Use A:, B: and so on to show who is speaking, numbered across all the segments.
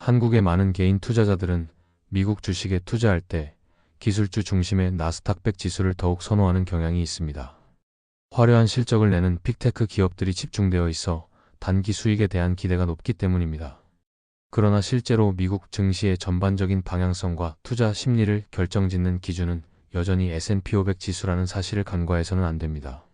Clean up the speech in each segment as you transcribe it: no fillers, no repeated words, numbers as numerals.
A: 한국의 많은 개인 투자자들은 미국 주식에 투자할 때 기술주 중심의 나스닥 100 지수를 더욱 선호하는 경향이 있습니다. 화려한 실적을 내는 빅테크 기업들이 집중되어 있어 단기 수익에 대한 기대가 높기 때문입니다. 그러나 실제로 미국 증시의 전반적인 방향성과 투자 심리를 결정짓는 기준은 여전히 S&P 500 지수라는 사실을 간과해서는 안 됩니다.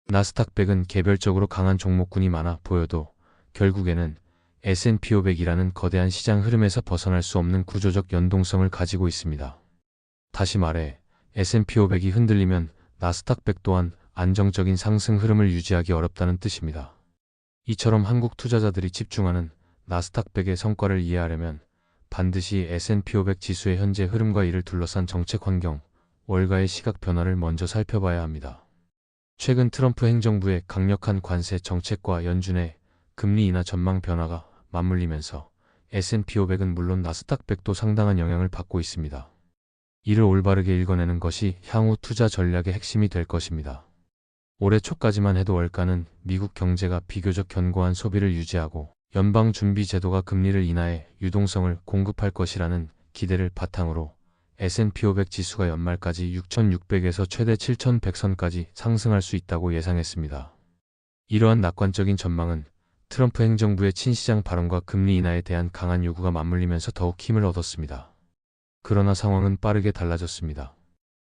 A: 나스닥 100은 개별적으로 강한 종목군이 많아 보여도 결국에는 S&P 500이라는 거대한 시장 흐름에서 벗어날 수 없는 구조적 연동성을 가지고 있습니다. 다시 말해 S&P 500이 흔들리면 나스닥 100 또한 안정적인 상승 흐름을 유지하기 어렵다는 뜻입니다. 이처럼 한국 투자자들이 집중하는 나스닥 100의 성과를 이해하려면 반드시 S&P 500 지수의 현재 흐름과 이를 둘러싼 정책 환경, 월가의 시각 변화를 먼저 살펴봐야 합니다. 최근 트럼프 행정부의 강력한 관세 정책과 연준의 금리 인하 전망 변화가 맞물리면서 S&P 500은 물론 나스닥 100도 상당한 영향을 받고 있습니다. 이를 올바르게 읽어내는 것이 향후 투자 전략의 핵심이 될 것입니다. 올해 초까지만 해도 월가는 미국 경제가 비교적 견고한 소비를 유지하고 연방준비제도가 금리를 인하해 유동성을 공급할 것이라는 기대를 바탕으로 S&P 500 지수가 연말까지 6,600에서 최대 7,100선까지 상승할 수 있다고 예상했습니다. 이러한 낙관적인 전망은 트럼프 행정부의 친시장 발언과 금리 인하에 대한 강한 요구가 맞물리면서 더욱 힘을 얻었습니다. 그러나 상황은 빠르게 달라졌습니다.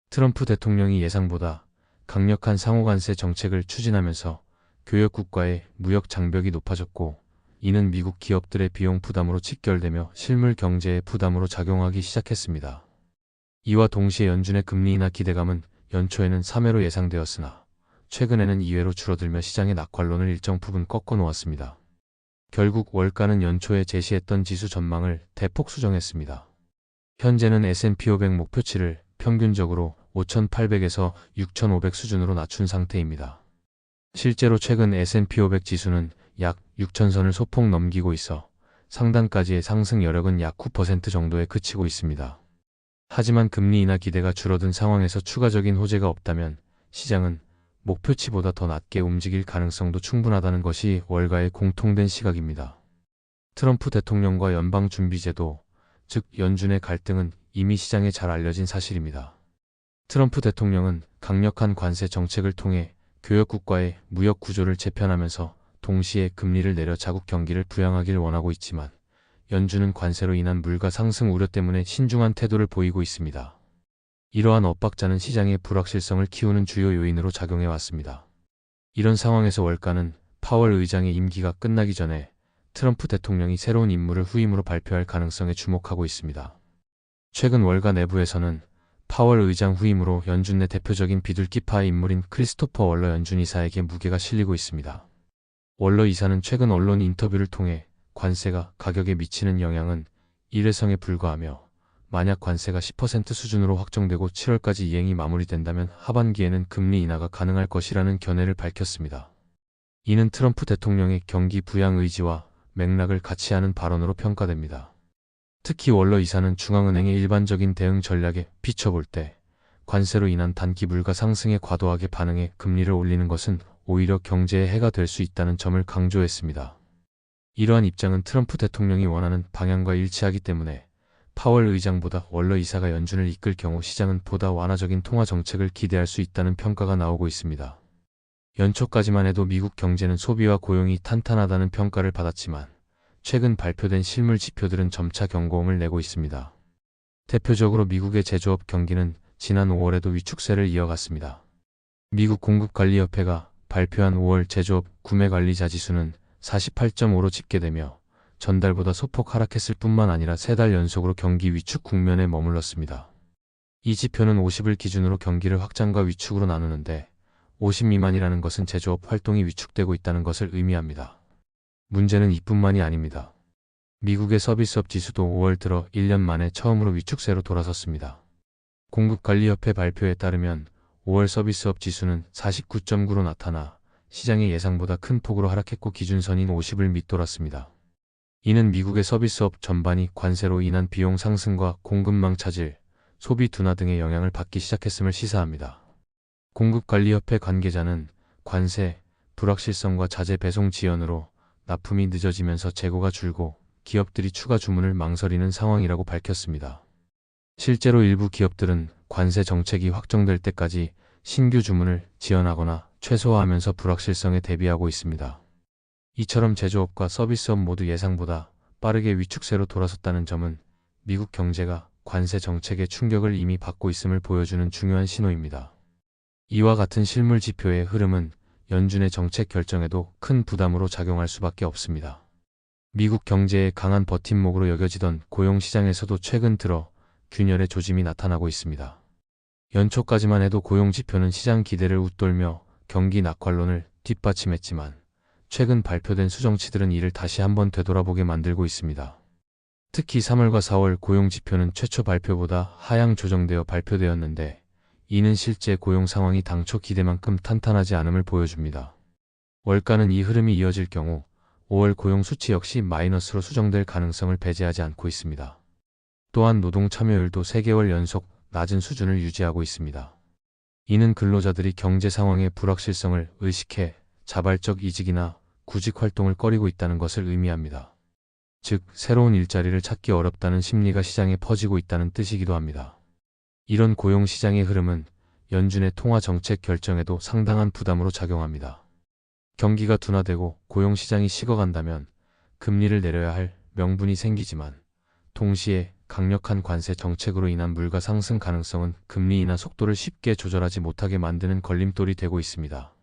A: 트럼프 대통령이 예상보다 강력한 상호관세 정책을 추진하면서 교역국과의 무역 장벽이 높아졌고, 이는 미국 기업들의 비용 부담으로 직결되며 실물 경제의 부담으로 작용하기 시작했습니다. 이와 동시에 연준의 금리 인하 기대감은 연초에는 3회로 예상되었으나 최근에는 2회로 줄어들며 시장의 낙관론을 일정 부분 꺾어 놓았습니다. 결국 월가는 연초에 제시했던 지수 전망을 대폭 수정했습니다. 현재는 S&P 500 목표치를 평균적으로 5,800에서 6,500 수준으로 낮춘 상태입니다. 실제로 최근 S&P 500 지수는 약 6,000선을 소폭 넘기고 있어 상단까지의 상승 여력은 약 9% 정도에 그치고 있습니다. 하지만 금리 인하 기대가 줄어든 상황에서 추가적인 호재가 없다면 시장은 목표치보다 더 낮게 움직일 가능성도 충분하다는 것이 월가의 공통된 시각입니다. 트럼프 대통령과 연방준비제도, 즉 연준의 갈등은 이미 시장에 잘 알려진 사실입니다. 트럼프 대통령은 강력한 관세 정책을 통해 교역국과의 무역 구조를 재편하면서 동시에 금리를 내려 자국 경기를 부양하길 원하고 있지만, 연준은 관세로 인한 물가 상승 우려 때문에 신중한 태도를 보이고 있습니다. 이러한 엇박자는 시장의 불확실성을 키우는 주요 요인으로 작용해 왔습니다. 이런 상황에서 월가는 파월 의장의 임기가 끝나기 전에 트럼프 대통령이 새로운 인물을 후임으로 발표할 가능성에 주목하고 있습니다. 최근 월가 내부에서는 파월 의장 후임으로 연준 내 대표적인 비둘기파의 인물인 크리스토퍼 월러 연준 이사에게 무게가 실리고 있습니다. 월러 이사는 최근 언론 인터뷰를 통해 관세가 가격에 미치는 영향은 일회성에 불과하며, 만약 관세가 10% 수준으로 확정되고 7월까지 이행이 마무리된다면 하반기에는 금리 인하가 가능할 것이라는 견해를 밝혔습니다. 이는 트럼프 대통령의 경기 부양 의지와 맥락을 같이 하는 발언으로 평가됩니다. 특히 월러 이사는 중앙은행의 일반적인 대응 전략에 비춰볼 때 관세로 인한 단기 물가 상승에 과도하게 반응해 금리를 올리는 것은 오히려 경제에 해가 될 수 있다는 점을 강조했습니다. 이러한 입장은 트럼프 대통령이 원하는 방향과 일치하기 때문에 파월 의장보다 월러 이사가 연준을 이끌 경우 시장은 보다 완화적인 통화 정책을 기대할 수 있다는 평가가 나오고 있습니다. 연초까지만 해도 미국 경제는 소비와 고용이 탄탄하다는 평가를 받았지만 최근 발표된 실물 지표들은 점차 경고음을 내고 있습니다. 대표적으로 미국의 제조업 경기는 지난 5월에도 위축세를 이어갔습니다. 미국 공급관리협회가 발표한 5월 제조업 구매관리자 지수는 48.5로 집계되며 전달보다 소폭 하락했을 뿐만 아니라 3달 연속으로 경기 위축 국면에 머물렀습니다. 이 지표는 50을 기준으로 경기를 확장과 위축으로 나누는데 50 미만이라는 것은 제조업 활동이 위축되고 있다는 것을 의미합니다. 문제는 이뿐만이 아닙니다. 미국의 서비스업 지수도 5월 들어 1년 만에 처음으로 위축세로 돌아섰습니다. 공급관리협회 발표에 따르면 5월 서비스업 지수는 49.9로 나타나 시장의 예상보다 큰 폭으로 하락했고 기준선인 50을 밑돌았습니다. 이는 미국의 서비스업 전반이 관세로 인한 비용 상승과 공급망 차질, 소비 둔화 등의 영향을 받기 시작했음을 시사합니다. 공급관리협회 관계자는 관세, 불확실성과 자재 배송 지연으로 납품이 늦어지면서 재고가 줄고 기업들이 추가 주문을 망설이는 상황이라고 밝혔습니다. 실제로 일부 기업들은 관세 정책이 확정될 때까지 신규 주문을 지연하거나 최소화하면서 불확실성에 대비하고 있습니다. 이처럼 제조업과 서비스업 모두 예상보다 빠르게 위축세로 돌아섰다는 점은 미국 경제가 관세 정책의 충격을 이미 받고 있음을 보여주는 중요한 신호입니다. 이와 같은 실물 지표의 흐름은 연준의 정책 결정에도 큰 부담으로 작용할 수밖에 없습니다. 미국 경제의 강한 버팀목으로 여겨지던 고용시장에서도 최근 들어 균열의 조짐이 나타나고 있습니다. 연초까지만 해도 고용지표는 시장 기대를 웃돌며 경기 낙관론을 뒷받침했지만 최근 발표된 수정치들은 이를 다시 한번 되돌아보게 만들고 있습니다. 특히 3월과 4월 고용지표는 최초 발표보다 하향 조정되어 발표되었는데 이는 실제 고용 상황이 당초 기대만큼 탄탄하지 않음을 보여줍니다. 월가는 이 흐름이 이어질 경우 5월 고용 수치 역시 마이너스로 수정될 가능성을 배제하지 않고 있습니다. 또한 노동 참여율도 3개월 연속 낮은 수준을 유지하고 있습니다. 이는 근로자들이 경제 상황의 불확실성을 의식해 자발적 이직이나 구직 활동을 꺼리고 있다는 것을 의미합니다. 즉, 새로운 일자리를 찾기 어렵다는 심리가 시장에 퍼지고 있다는 뜻이기도 합니다. 이런 고용 시장의 흐름은 연준의 통화 정책 결정에도 상당한 부담으로 작용합니다. 경기가 둔화되고 고용 시장이 식어간다면 금리를 내려야 할 명분이 생기지만 동시에 강력한 관세 정책으로 인한 물가 상승 가능성은 금리 인하 속도를 쉽게 조절하지 못하게 만드는 걸림돌이 되고 있습니다.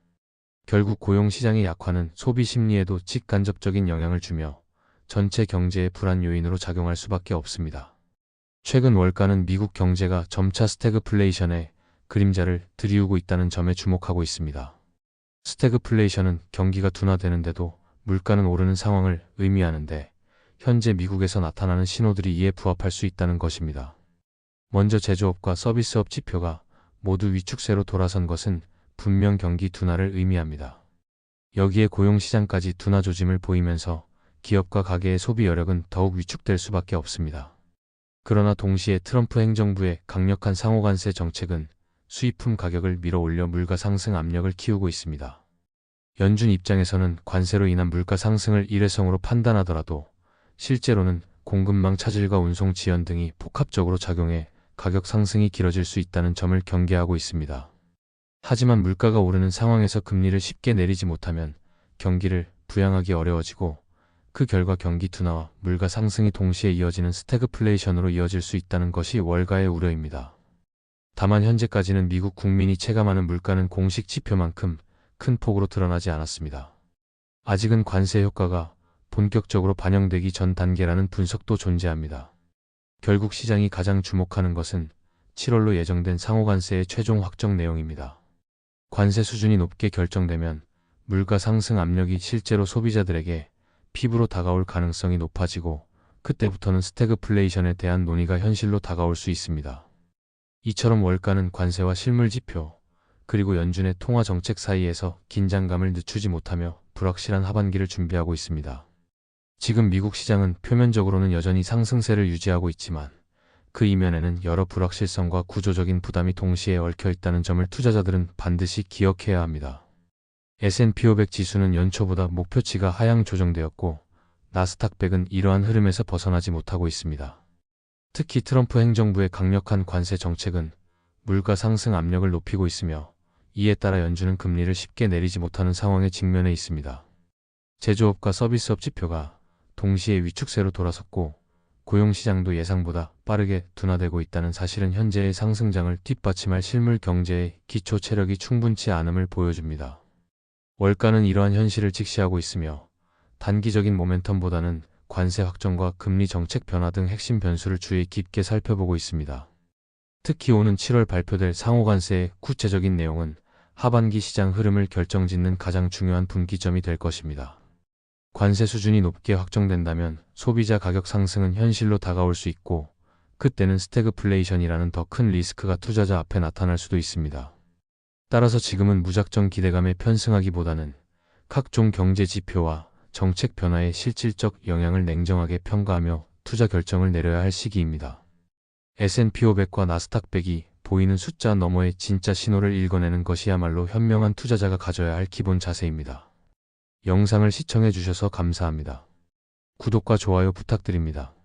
A: 결국 고용 시장의 약화는 소비 심리에도 직간접적인 영향을 주며 전체 경제의 불안 요인으로 작용할 수밖에 없습니다. 최근 월가는 미국 경제가 점차 스태그플레이션의 그림자를 들이우고 있다는 점에 주목하고 있습니다. 스태그플레이션은 경기가 둔화되는데도 물가는 오르는 상황을 의미하는데 현재 미국에서 나타나는 신호들이 이에 부합할 수 있다는 것입니다. 먼저 제조업과 서비스업 지표가 모두 위축세로 돌아선 것은 분명 경기 둔화를 의미합니다. 여기에 고용시장까지 둔화 조짐을 보이면서 기업과 가계의 소비 여력은 더욱 위축될 수밖에 없습니다. 그러나 동시에 트럼프 행정부의 강력한 상호관세 정책은 수입품 가격을 밀어올려 물가 상승 압력을 키우고 있습니다. 연준 입장에서는 관세로 인한 물가 상승을 일회성으로 판단하더라도 실제로는 공급망 차질과 운송 지연 등이 복합적으로 작용해 가격 상승이 길어질 수 있다는 점을 경계하고 있습니다. 하지만 물가가 오르는 상황에서 금리를 쉽게 내리지 못하면 경기를 부양하기 어려워지고 그 결과 경기 둔화와 물가 상승이 동시에 이어지는 스태그플레이션으로 이어질 수 있다는 것이 월가의 우려입니다. 다만 현재까지는 미국 국민이 체감하는 물가는 공식 지표만큼 큰 폭으로 드러나지 않았습니다. 아직은 관세 효과가 본격적으로 반영되기 전 단계라는 분석도 존재합니다. 결국 시장이 가장 주목하는 것은 7월로 예정된 상호관세의 최종 확정 내용입니다. 관세 수준이 높게 결정되면 물가 상승 압력이 실제로 소비자들에게 피부로 다가올 가능성이 높아지고 그때부터는 스태그플레이션에 대한 논의가 현실로 다가올 수 있습니다. 이처럼 월가는 관세와 실물 지표, 그리고 연준의 통화 정책 사이에서 긴장감을 늦추지 못하며 불확실한 하반기를 준비하고 있습니다. 지금 미국 시장은 표면적으로는 여전히 상승세를 유지하고 있지만 그 이면에는 여러 불확실성과 구조적인 부담이 동시에 얽혀 있다는 점을 투자자들은 반드시 기억해야 합니다. S&P 500 지수는 연초보다 목표치가 하향 조정되었고 나스닥 100은 이러한 흐름에서 벗어나지 못하고 있습니다. 특히 트럼프 행정부의 강력한 관세 정책은 물가 상승 압력을 높이고 있으며 이에 따라 연준은 금리를 쉽게 내리지 못하는 상황에 직면해 있습니다. 제조업과 서비스업 지표가 동시에 위축세로 돌아섰고 고용시장도 예상보다 빠르게 둔화되고 있다는 사실은 현재의 상승장을 뒷받침할 실물 경제의 기초 체력이 충분치 않음을 보여줍니다. 월가는 이러한 현실을 직시하고 있으며 단기적인 모멘텀보다는 관세 확정과 금리 정책 변화 등 핵심 변수를 주의 깊게 살펴보고 있습니다. 특히 오는 7월 발표될 상호관세의 구체적인 내용은 하반기 시장 흐름을 결정짓는 가장 중요한 분기점이 될 것입니다. 관세 수준이 높게 확정된다면 소비자 가격 상승은 현실로 다가올 수 있고 그때는 스태그플레이션이라는 더 큰 리스크가 투자자 앞에 나타날 수도 있습니다. 따라서 지금은 무작정 기대감에 편승하기보다는 각종 경제 지표와 정책 변화의 실질적 영향을 냉정하게 평가하며 투자 결정을 내려야 할 시기입니다. S&P 500과 나스닥 100이 보이는 숫자 너머의 진짜 신호를 읽어내는 것이야말로 현명한 투자자가 가져야 할 기본 자세입니다. 영상을 시청해 주셔서 감사합니다. 구독과 좋아요 부탁드립니다.